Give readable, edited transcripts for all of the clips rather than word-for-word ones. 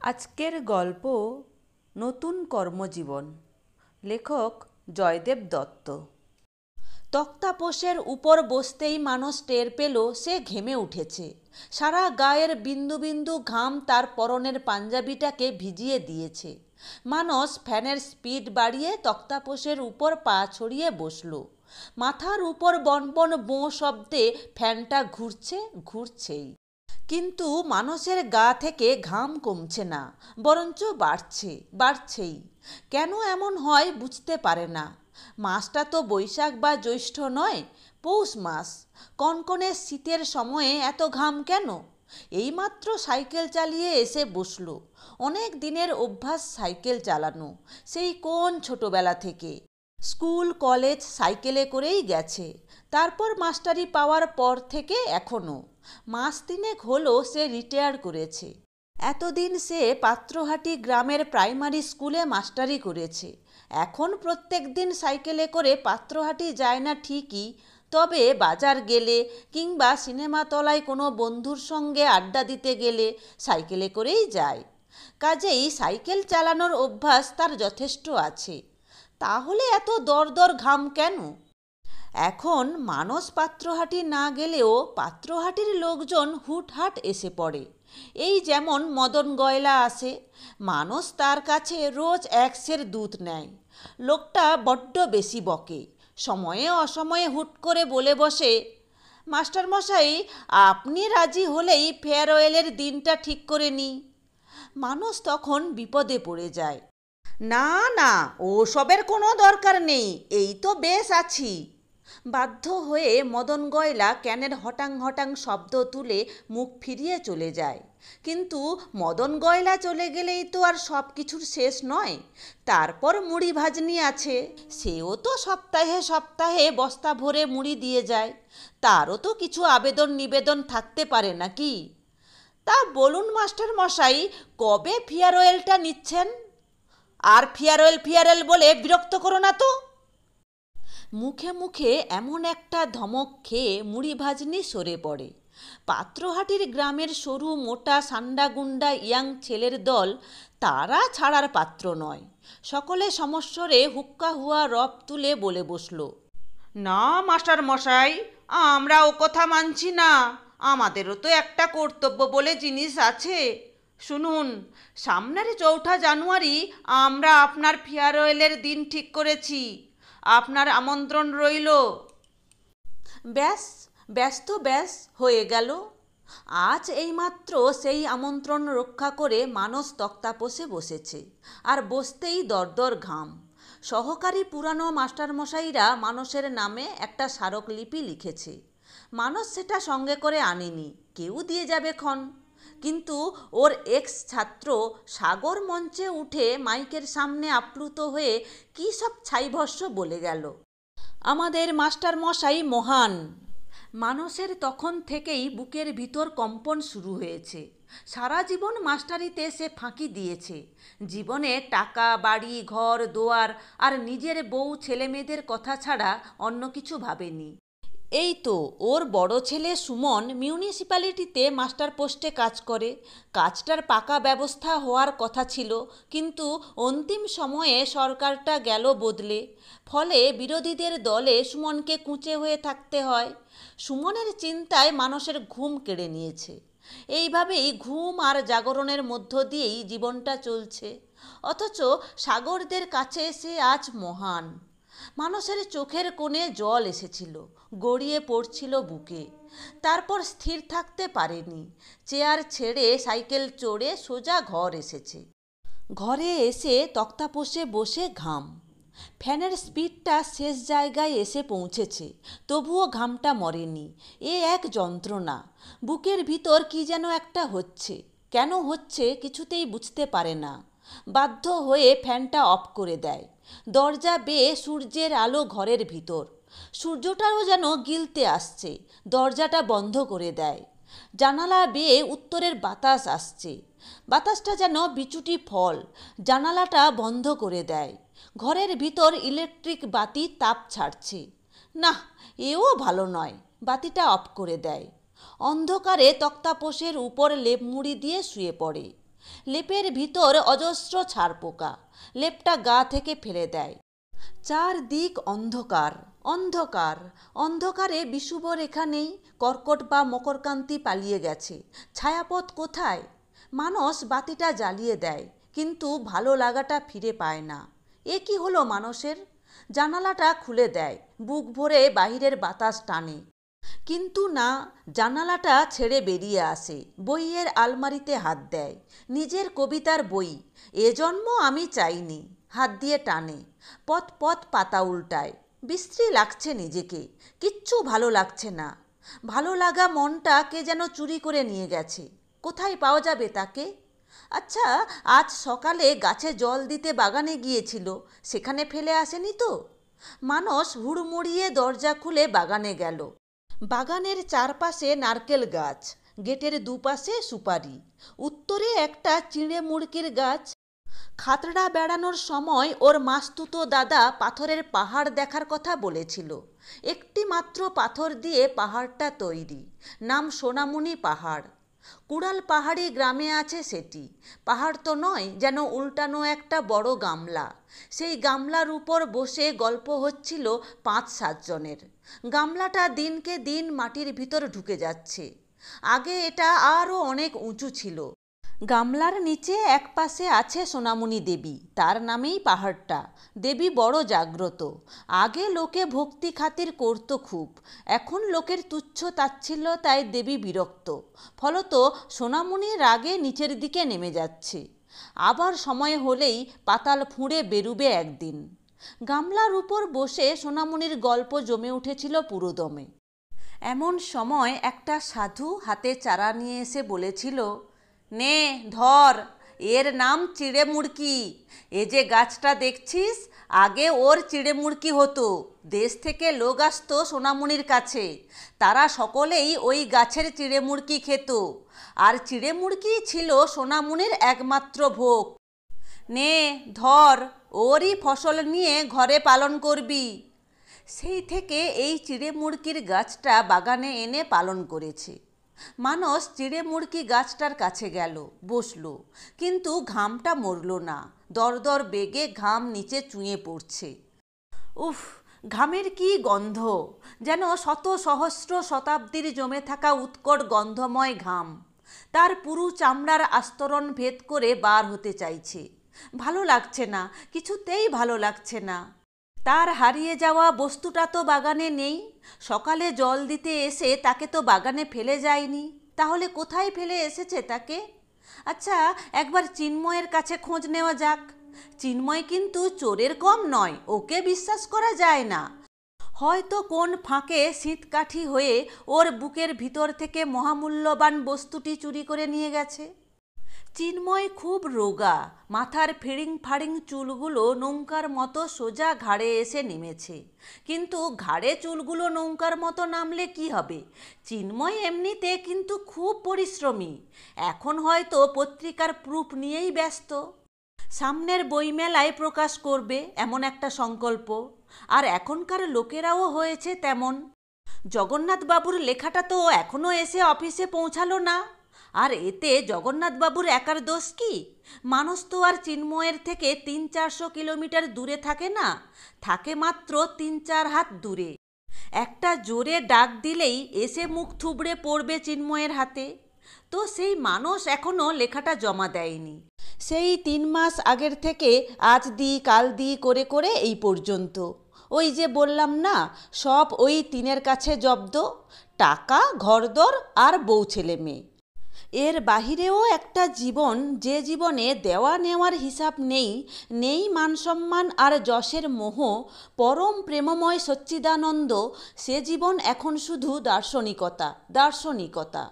আজকের গল্প নতুন কর্মজীবন। লেখক জয়দেব দত্ত। তক্তাপোশের উপর বসতেই মানস টের পেল সে ঘেমে উঠেছে। সারা গায়ের বিন্দু বিন্দু ঘাম তার পরনের পাঞ্জাবিটাকে ভিজিয়ে দিয়েছে। মানস ফ্যানের স্পিড বাড়িয়ে তক্তাপোশের উপর পা ছড়িয়ে বসল। মাথার উপর বনবন বোঁ শব্দে ফ্যানটা ঘুরছেই। কিন্তু মানসের গা থেকে ঘাম কমছে না, বরঞ্চ বাড়ছেই। কেন এমন হয় বুঝতে পারে না। মাসটা তো বৈশাখ বা জ্যৈষ্ঠ নয়, পৌষ মাস। কনকনে শীতের সময়ে এত ঘাম কেন? এইমাত্র সাইকেল চালিয়ে এসে বসল। অনেক দিনের অভ্যাস সাইকেল চালানো, সেই কোন ছোটবেলা থেকে। স্কুল কলেজ সাইকেলে করেই গেছে। তারপর মাস্টারি পাওয়ার পর থেকে এখনও। মাস তিনেক হলো সে রিটায়ার করেছে। এতদিন সে পাত্রহাটি গ্রামের প্রাইমারি স্কুলে মাস্টারি করেছে। এখন প্রত্যেক দিন সাইকেলে করে পাত্রহাটি যায় না ঠিকই, তবে বাজার গেলে কিংবা সিনেমাতলায় কোনো বন্ধুর সঙ্গে আড্ডা দিতে গেলে সাইকেলে করেই যায়। কাজেই সাইকেল চালানোর অভ্যাস তার যথেষ্ট আছে। তাহলে এত দর ঘাম কেন? এখন মানস পাত্রহাটি না গেলেও পাত্রহাটির লোকজন হুটহাট এসে পড়ে। এই যেমন মদন গয়লা আসে, মানস তার কাছে রোজ 1 সের দুধ নেয়। লোকটা বড্ড বেশি বকে। সময়ে অসময়ে হুট করে বলে বসে, মাস্টারমশাই, আপনি রাজি হলেই ফেয়ারওয়েলের দিনটা ঠিক করে নিই। মানস তখন বিপদে পড়ে যায়। না না, ওসবের কোনো দরকার নেই, এই তো বেশ আছি। বাধ্য হয়ে মদন গয়লা ক্যানের হটাং হটাং শব্দ তুলে মুখ ফিরিয়ে চলে যায়। কিন্তু মদন গয়লা চলে গেলেই তো আর সব কিছুর শেষ নয়। তারপর মুড়ি ভাজনি আছে, সেও তো সপ্তাহে সপ্তাহে বস্তা ভরে মুড়ি দিয়ে যায়। তারও তো কিছু আবেদন নিবেদন থাকতে পারে নাকি? তা বলুন মাস্টার মশাই, কবে ফেয়ারওয়েলটা নিচ্ছেন? আর ফেয়ারওয়েল বলে বিরক্ত করো না তো। মুখে মুখে এমন একটা ধমক খেয়ে মুড়ি ভাজনি সরে পড়ে। পাত্রহাটির গ্রামের সরু মোটা সান্ডাগুন্ডা ইয়াং ছেলের দল, তারা ছাড়ার পাত্র নয়। সকলে সমস্বরে হুক্কা হুয়া রব তুলে বলে বসল, না মাস্টার মশাই, আমরা ও কথা মানছি না। আমাদেরও তো একটা কর্তব্য বলে জিনিস আছে। শুনুন, সামনের 4ঠা জানুয়ারি আমরা আপনার ফেয়ারওয়েলের দিন ঠিক করেছি। আপনার আমন্ত্রণ রইল। ব্যাস তো ব্যাস হয়ে গেল। আজ এইমাত্র সেই আমন্ত্রণ রক্ষা করে মানস তক্তাপোশে বসেছে। আর বসতেই দরদর ঘাম। সহকারী পুরানো মাস্টারমশাইরা মানসের নামে একটা স্মারকলিপি লিখেছে। মানস সেটা সঙ্গে করে আনেনি, কেউ দিয়ে যাবে ক্ষণ। কিন্তু ওর এক্স ছাত্র সাগর মঞ্চে উঠে মাইকের সামনে আপ্লুত হয়ে কী সব ছাইভস্য বলে গেল। আমাদের মাস্টার মশাই মহান। মানসের তখন থেকেই বুকের ভিতর কম্পন শুরু হয়েছে। সারা জীবন মাস্টারিতে সে ফাঁকি দিয়েছে। জীবনে টাকা, বাড়ি, ঘর, দোয়ার আর নিজের বউ ছেলেমেয়েদের কথা ছাড়া অন্য কিছু ভাবেনি। এই তো ওর বড় ছেলে সুমন মিউনিসিপ্যালিটিতে মাস্টার পোস্টে কাজ করে। কাজটার পাকা ব্যবস্থা হওয়ার কথা ছিল, কিন্তু অন্তিম সময়ে সরকারটা গেল বদলে। ফলে বিরোধীদের দলে সুমনকে কুঁচে হয়ে থাকতে হয়। সুমনের চিন্তায় মানুষের ঘুম কেড়ে নিয়েছে। এইভাবেই ঘুম আর জাগরণের মধ্য দিয়েই জীবনটা চলছে। অথচ সাগরদের কাছে সে আজ মহান। মানুষের চোখের কোণে জল এসেছিল, গড়িয়ে পড়ছিল বুকে। তারপর স্থির থাকতে পারেনি। চেয়ার ছেড়ে সাইকেল চড়ে সোজা ঘর এসেছে। ঘরে এসে তক্তাপোশে বসে ঘাম। ফ্যানের স্পিডটা শেষ জায়গায় এসে পৌঁছেছে, তবুও ঘামটা মরেনি। এ এক যন্ত্রণা। বুকের ভিতর কি যেন একটা হচ্ছে। কেন হচ্ছে কিছুতেই বুঝতে পারে না। বাধ্য হয়ে ফ্যানটা অফ করে দেয়। দরজা বেয়ে সূর্যের আলো ঘরের ভিতর। সূর্যটাও যেন গিলতে আসছে। দরজাটা বন্ধ করে দেয়। জানালা বেয়ে উত্তরের বাতাস আসছে। বাতাসটা যেন বিচুটি ফল। জানালাটা বন্ধ করে দেয়। ঘরের ভিতর ইলেকট্রিক বাতি তাপ ছাড়ছে। না, এও ভালো নয়। বাতিটা অফ করে দেয়। অন্ধকারে তক্তাপোশের উপর লেপ মুড়ি দিয়ে শুয়ে পড়ে। লেপের ভিতর অজস্র ছারপোকা, লেপটা গা থেকে ফেলে দেয়। চারদিক অন্ধকার, অন্ধকার, অন্ধকারে বিষুব রেখা নেই, কর্কট বা মকরকান্তি পালিয়ে গেছে, ছায়াপথ কোথায়? মানস বাতিটা জ্বালিয়ে দেয়, কিন্তু ভালো লাগাটা ফিরে পায় না। এ কি হলো মানসের? জানালাটা খুলে দেয়, বুক ভরে বাহিরের বাতাস টানে, কিন্তু না, জানালাটা ছেড়ে বেরিয়ে আসে, বইয়ের আলমারিতে হাত দেয়। নিজের কবিতার বই, এ জন্ম আমি চাইনি, হাত দিয়ে টানে, পথ পথ পাতা উল্টায়। বিশ্রী লাগছে নিজেকে, কিচ্ছু ভালো লাগছে না। ভালো লাগা মনটা কে যেন চুরি করে নিয়ে গেছে। কোথায় পাওয়া যাবে তাকে? আচ্ছা, আজ সকালে গাছে জল দিতে বাগানে গিয়েছিল, সেখানে ফেলে আসেনি তো? মানস হুড়মুড়িয়ে দরজা খুলে বাগানে গেল। বাগানের চারপাশে নারকেল গাছ, গেটের দুপাশে সুপারি, উত্তরে একটা চিঁড়ে মুড়কির গাছ। খাতড়া বেড়ানোর সময় ওর মাস্তুতো দাদা পাথরের পাহাড় দেখার কথা বলেছিল। একটি মাত্র পাথর দিয়ে পাহাড়টা তৈরি, নাম সোনামণি পাহাড়। কুড়াল পাহাড়ি গ্রামে আছে সেটি। পাহাড় তো নয়, যেন উল্টানো একটা বড় গামলা। সেই গামলার উপর বসে গল্প হচ্ছিল 5-7 জনের। গামলাটা দিনকে দিন মাটির ভিতর ঢুকে যাচ্ছে। আগে এটা আরও অনেক উঁচু ছিল। গামলার নিচে এক পাশে আছে সোনামণি দেবী, তার নামেই পাহাড়টা। দেবী বড় জাগ্রত। আগে লোকে ভক্তি খাতির করত খুব, এখন লোকের তুচ্ছ তাচ্ছিল্য, তাই দেবী বিরক্ত। ফলত সোনামণির রাগে নিচের দিকে নেমে যাচ্ছে। আবার সময় হলেই পাতাল ফুঁড়ে বেরুবে একদিন। গামলার উপর বসে সোনামণির গল্প জমে উঠেছিল পুরোদমে। এমন সময় একটা সাধু হাতে চারা নিয়ে এসে বলেছিল, নে ধর, এর নাম চিড়ে মুড়কি। এ যে গাছটা দেখছিস, আগে ওর চিড়ে মুড়কি হতো। দেশ থেকে লোক আসতো সোনামণির কাছে, তারা সকলেই ওই গাছের চিড়ে মুড়কি খেত, আর চিড়ে মুড়কি ছিল সোনামণির একমাত্র ভোগ। নে ধর, ওরই ফসল নিয়ে ঘরে পালন করবি। সেই থেকে এই চিড়ে মুড়কির গাছটা বাগানে এনে পালন করেছে। মানস চিড়ে মুড়কি গাছটার কাছে গেল, বসল, কিন্তু ঘামটা মরল না। দরদর বেগে ঘাম নিচে চুঁয়ে পড়ছে। উফ, ঘামের কি গন্ধ! যেন শত সহস্র শতাব্দীর জমে থাকা উৎকট গন্ধময় ঘাম তার পুরু চামড়ার আস্তরণ ভেদ করে বার হতে চাইছে। ভালো লাগছে না, কিছুতেই ভালো লাগছে না। তার হারিয়ে যাওয়া বস্তুটা তো বাগানে নেই। সকালে জল দিতে এসে তাকে তো বাগানে ফেলে যায়নি, তাহলে কোথায় ফেলে এসেছে তাকে? আচ্ছা, একবার চিন্ময়ের কাছে খোঁজ নেওয়া যাক। চিন্ময় কিন্তু চোরের কম নয়, ওকে বিশ্বাস করা যায় না। হয়তো কোন ফাঁকে শীতকাঠি হয়ে ওর বুকের ভিতর থেকে মহামূল্যবান বস্তুটি চুরি করে নিয়ে গেছে। চিন্ময় খুব রোগা, মাথার ফিড়িং ফাড়িং চুলগুলো নৌকার মতো সোজা ঘাড়ে এসে নেমেছে। কিন্তু ঘাড়ে চুলগুলো নৌকার মতো নামলে কি হবে? চিন্ময় এমনিতে কিন্তু খুব পরিশ্রমী। এখন হয়তো পত্রিকার প্রুফ নিয়েই ব্যস্ত। সামনের বইমেলায় প্রকাশ করবে এমন একটা সংকল্প। আর এখনকার লোকেরাও হয়েছে তেমন। জগন্নাথবাবুর লেখাটা তো এখনও এসে অফিসে পৌঁছালো না। আর এতে জগন্নাথবাবুর একার দোষ কি? মানুষ তো আর চিন্ময়ের থেকে 300-400 কিলোমিটার দূরে থাকে না, থাকে মাত্র 3-4 হাত দূরে। একটা জোরে ডাক দিলেই এসে মুখ থুবড়ে পড়বে চিন্ময়ের হাতে। তো সেই মানুষ এখনও লেখাটা জমা দেয়নি। সেই 3 মাস আগের থেকে আজ দি কাল দি করে করে এই পর্যন্ত। ওই যে বললাম না, সব ওই 3-এর কাছে জব্দ। টাকা, ঘরদর আর বউ ছেলে মেয়ে। এর বাহিরেও একটা জীবন, যে জীবনে দেওয়া নেওয়ার হিসাব নেই, নেই মানসম্মান আর যশের মোহ, পরম প্রেমময় সচ্চিদানন্দ। সে জীবন এখন শুধু দার্শনিকতা, দার্শনিকতা।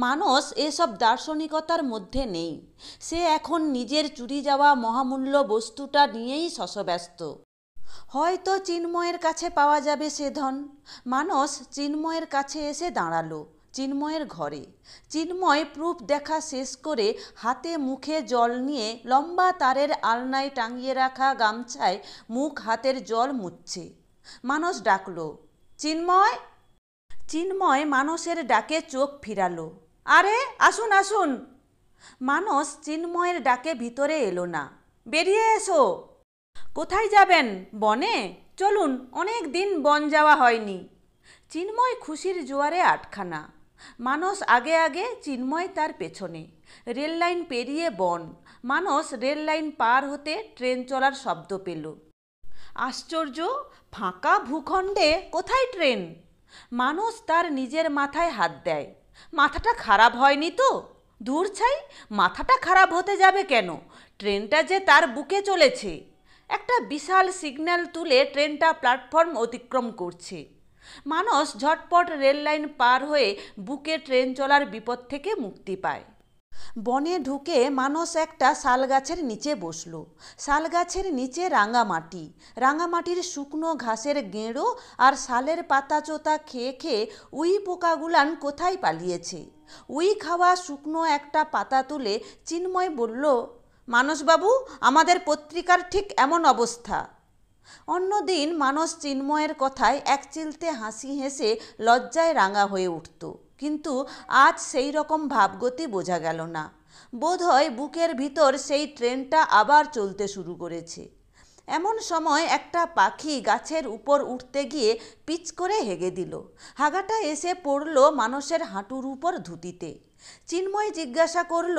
মানস এসব দার্শনিকতার মধ্যে নেই। সে এখন নিজের চুরি যাওয়া মহামূল্য বস্তুটা নিয়েই শশব্যস্ত। হয়তো চিন্ময়ের কাছে পাওয়া যাবে সে ধন। মানস চিন্ময়ের কাছে এসে দাঁড়ালো, চিন্ময়ের ঘরে। চিন্ময় প্রুফ দেখা শেষ করে হাতে মুখে জল নিয়ে লম্বা তারের আলনায় টাঙিয়ে রাখা গামছায় মুখ হাতের জল মুছছে। মানস ডাকলো, চিন্ময়। চিন্ময় মানসের ডাকে চোখ ফিরালো। আরে আসুন আসুন। মানস চিন্ময়ের ডাকে ভিতরে এলো না। বেরিয়ে এসো। কোথায় যাবেন? বনে? চলুন, অনেক দিন বন যাওয়া হয়নি। চিন্ময় খুশির জোয়ারে আটখানা। মানস আগে আগে, চিন্ময় তার পেছনে। রেল লাইন পেরিয়ে বন। মানস রেল লাইন পার হতে ট্রেন চলার শব্দ পেল। আশ্চর্য, ফাঁকা ভূখণ্ডে কোথায় ট্রেন? মানস তার নিজের মাথায় হাত দেয়। মাথাটা খারাপ হয়নি তো? দূর ছাই, মাথাটা খারাপ হতে যাবে কেন? ট্রেনটা যে তার বুকে চলেছে। একটা বিশাল সিগন্যাল তুলে ট্রেনটা প্ল্যাটফর্ম অতিক্রম করছে। মানস ঝটপট রেল লাইন পার হয়ে বুকে ট্রেন চলার বিপদ থেকে মুক্তি পায়। বনে ঢুকে মানস একটা শাল গাছের নিচে বসল। শাল গাছের নিচে রাঙামাটি। রাঙামাটির শুকনো ঘাসের গেঁড়ো আর শালের পাতা চোতা খেয়ে খেয়ে উই পোকাগুলান কোথায় পালিয়েছে। উই খাওয়া শুকনো একটা পাতা তুলে চিন্ময় বলল, মানসবাবু, আমাদের পত্রিকার ঠিক এমন অবস্থা। অন্যদিন মানস চিন্ময়ের কথায় একচিলতে হাসি হেসে লজ্জায় রাঙা হয়ে উঠত, কিন্তু আজ সেই রকম ভাবগতি বোঝা গেল না। বোধহয় বুকের ভিতর সেই ট্রেনটা আবার চলতে শুরু করেছে। এমন সময় একটা পাখি গাছের উপর উঠতে গিয়ে পিচ করে হেগে দিল। হাগাটা এসে পড়ল মানসের হাঁটুর উপর ধুতিতে। চিন্ময় জিজ্ঞাসা করল,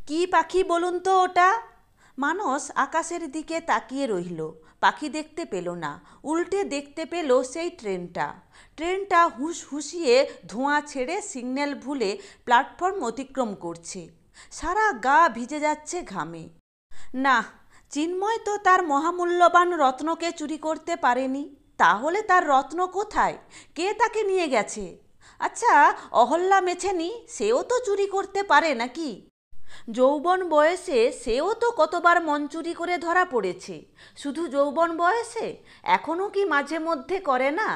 কি পাখি বলুন তো ওটা? মানস আকাশের দিকে তাকিয়ে রইল। পাখি দেখতে পেল না, উল্টে দেখতে পেল সেই ট্রেনটা। ট্রেনটা হুঁশিয়ে ধোঁয়া ছেড়ে সিগন্যাল ভুলে প্ল্যাটফর্ম অতিক্রম করছে। সারা গা ভিজে যাচ্ছে ঘামে। না, চিন্ময় তো তার মহামূল্যবান রত্নকে চুরি করতে পারেনি। তাহলে তার রত্ন কোথায়? কে তাকে নিয়ে গেছে? আচ্ছা, অহল্যা মেছেনি, সেও তো চুরি করতে পারে নাকি? যৌবন বয়সে সেও তো কতবার মন চুরি করে ধরা পড়েছে। শুধু যৌবন বয়সে? এখনও কি মাঝে মধ্যে করে না?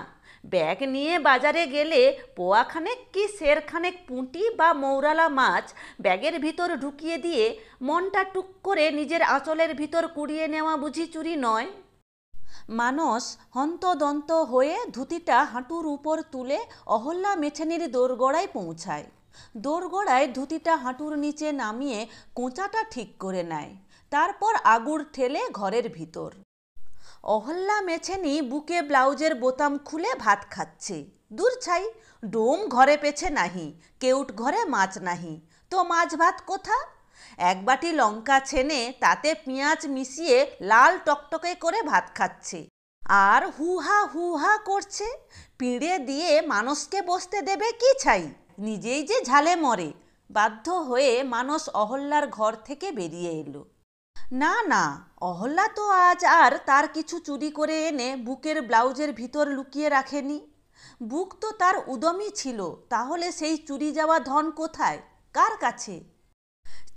ব্যাগ নিয়ে বাজারে গেলে পোয়াখানেক কি সেরখানেক পুঁটি বা মৌরালা মাছ ব্যাগের ভিতর ঢুকিয়ে দিয়ে মনটা টুক করে নিজের আঁচলের ভিতর কুড়িয়ে নেওয়া বুঝি চুরি নয়? মানস হন্তদন্ত হয়ে ধুতিটা হাঁটুর উপর তুলে অহল্যা মেছানির দোরগোড়ায় পৌঁছায়। দোরগোড়ায় ধুতিটা হাঁটুর নিচে নামিয়ে কোঁচাটা ঠিক করে নেয়। তারপর আগুর ঠেলে ঘরের ভিতর। অহল্যা মেছেনি বুকে ব্লাউজের বোতাম খুলে ভাত খাচ্ছে। দূর ছাই, ডোম ঘরে পেছে নাহি, কেউট ঘরে মাছ নাহি, তো মাছ ভাত কোথা? এক বাটি লঙ্কা ছেনে তাতে পেঁয়াজ মিশিয়ে লাল টকটকে করে ভাত খাচ্ছে, আর হুহা করছে। পিঁড়ে দিয়ে মানসকে বসতে দেবে কি ছাই? নিজেই যে ঝালে মরে। বাধ্য হয়ে মানস অহল্যার ঘর থেকে বেরিয়ে এলো। না না, অহল্যা তো আজ আর তার কিছু চুরি করে এনে বুকের ব্লাউজের ভিতর লুকিয়ে রাখেনি। বুক তো তার উদমই ছিল। তাহলে সেই চুরি যাওয়া ধন কোথায়, কার কাছে?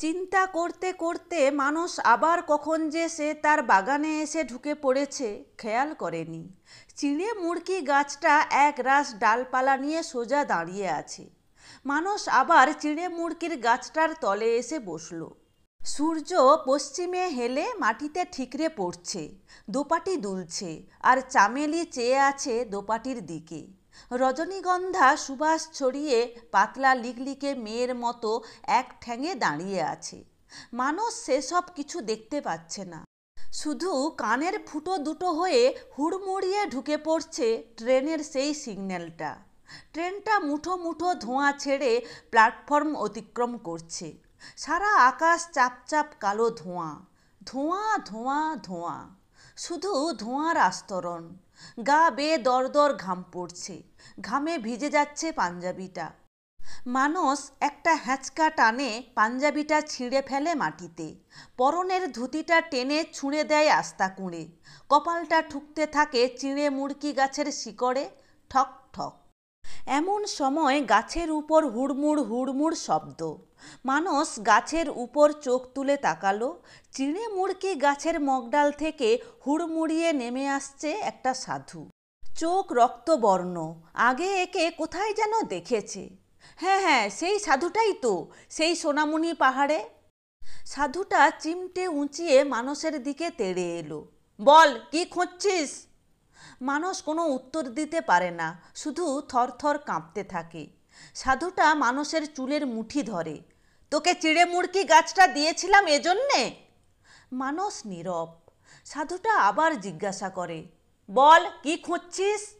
চিন্তা করতে করতে মানস আবার কখন যে সে তার বাগানে এসে ঢুকে পড়েছে খেয়াল করেনি। চিঁড়ে মুড়কি গাছটা এক রাশ ডালপালা নিয়ে সোজা দাঁড়িয়ে আছে। মানস আবার চিঁড়ে মুড়কির গাছটার তলে এসে বসল। সূর্য পশ্চিমে হেলে মাটিতে ঠিকরে পড়ছে, দোপাটি দুলছে, আর চামেলি চেয়ে আছে দোপাটির দিকে। রজনীগন্ধা সুবাস ছড়িয়ে পাতলা লিকলিকে মেয়ের মতো এক ঠ্যাঙে দাঁড়িয়ে আছে। মানস সেসব কিছু দেখতে পাচ্ছে না। শুধু কানের ফুটো দুটো হয়ে হুড়মুড়িয়ে ঢুকে পড়ছে ট্রেনের সেই সিগন্যালটা। ট্রেনটা মুঠো মুঠো ধোঁয়া ছেড়ে প্ল্যাটফর্ম অতিক্রম করছে। সারা আকাশ চাপচাপ কালো ধোঁয়া, ধোঁয়া ধোঁয়া ধোঁয়া, শুধু ধোঁয়ার আস্তরণ। গা বেয়ে দরদর ঘাম পড়ছে, ঘামে ভিজে যাচ্ছে পাঞ্জাবিটা। মানস একটা হ্যাঁচকা টানে পাঞ্জাবিটা ছিঁড়ে ফেলে মাটিতে। পরনের ধুতিটা টেনে ছুঁড়ে দেয় আস্তা কুঁড়ে। কপালটা ঠুকতে থাকে চিঁড়ে মুড়কি গাছের শিকড়ে, ঠক ঠক। এমন সময় গাছের উপর হুড়মুড় হুড়মুড় শব্দ। মানস গাছের উপর চোখ তুলে তাকালো। চিঁড়ে মুড়কি গাছের মগডাল থেকে হুড়মুড়িয়ে নেমে আসছে একটা সাধু। চোখ রক্তবর্ণ। আগে একে কোথায় যেন দেখেছে। হ্যাঁ, সেই সাধুটাই তো, সেই সোনামণি পাহাড়ে। সাধুটা চিমটে উঁচিয়ে মানসের দিকে তেড়ে এলো। বল, কি খুঁজছিস? মানস কোনো উত্তর দিতে পারে না, শুধু থরথর কাঁপতে থাকে। সাধুটা মানসের চুলের মুঠি ধরে। তোকে চিড়ে মুড়কি গাছটা দিয়েছিলাম এজন্যে? মানস নীরব। সাধুটা আবার জিজ্ঞাসা করে, বল কি খুঁজছিস?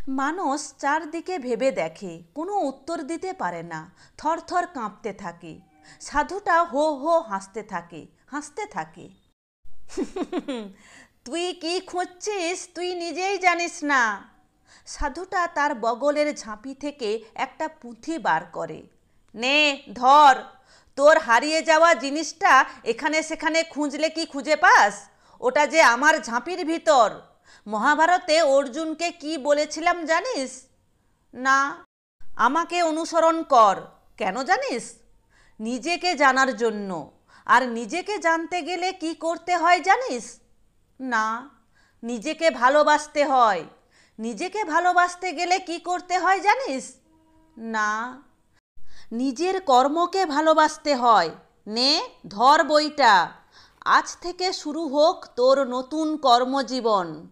মানস চারদিকে ভেবে দেখে, কোনো উত্তর দিতে পারে না, থরথর কাঁপতে থাকে। সাধুটা হো হো হাসতে থাকে, হাসতে থাকে। তুই কি খুঁজছিস তুই নিজেই জানিস না। সাধুটা তার বগলের ঝাঁপি থেকে একটা পুঁথি বার করে। নে ধর, তোর হারিয়ে যাওয়া জিনিসটা এখানে সেখানে খুঁজলে কি খুঁজে পাস? ওটা যে আমার ঝাঁপির ভিতর। মহাভারতে অর্জুনকে কি বলেছিলাম জানিস? না। আমাকে অনুসরণ কর। কেন জানিস? নিজেকে জানার জন্য। আর নিজেকে জানতে গেলে কি করতে হয় জানিস? না। নিজেকে ভালোবাসতে হয়। নিজেকে ভালোবাসতে গেলে কি করতে হয় জানিস? না। নিজের কর্মকে ভালোবাসতে হয়। নে ধর বইটা। আজ থেকে শুরু হোক তোর নতুন কর্মজীবন।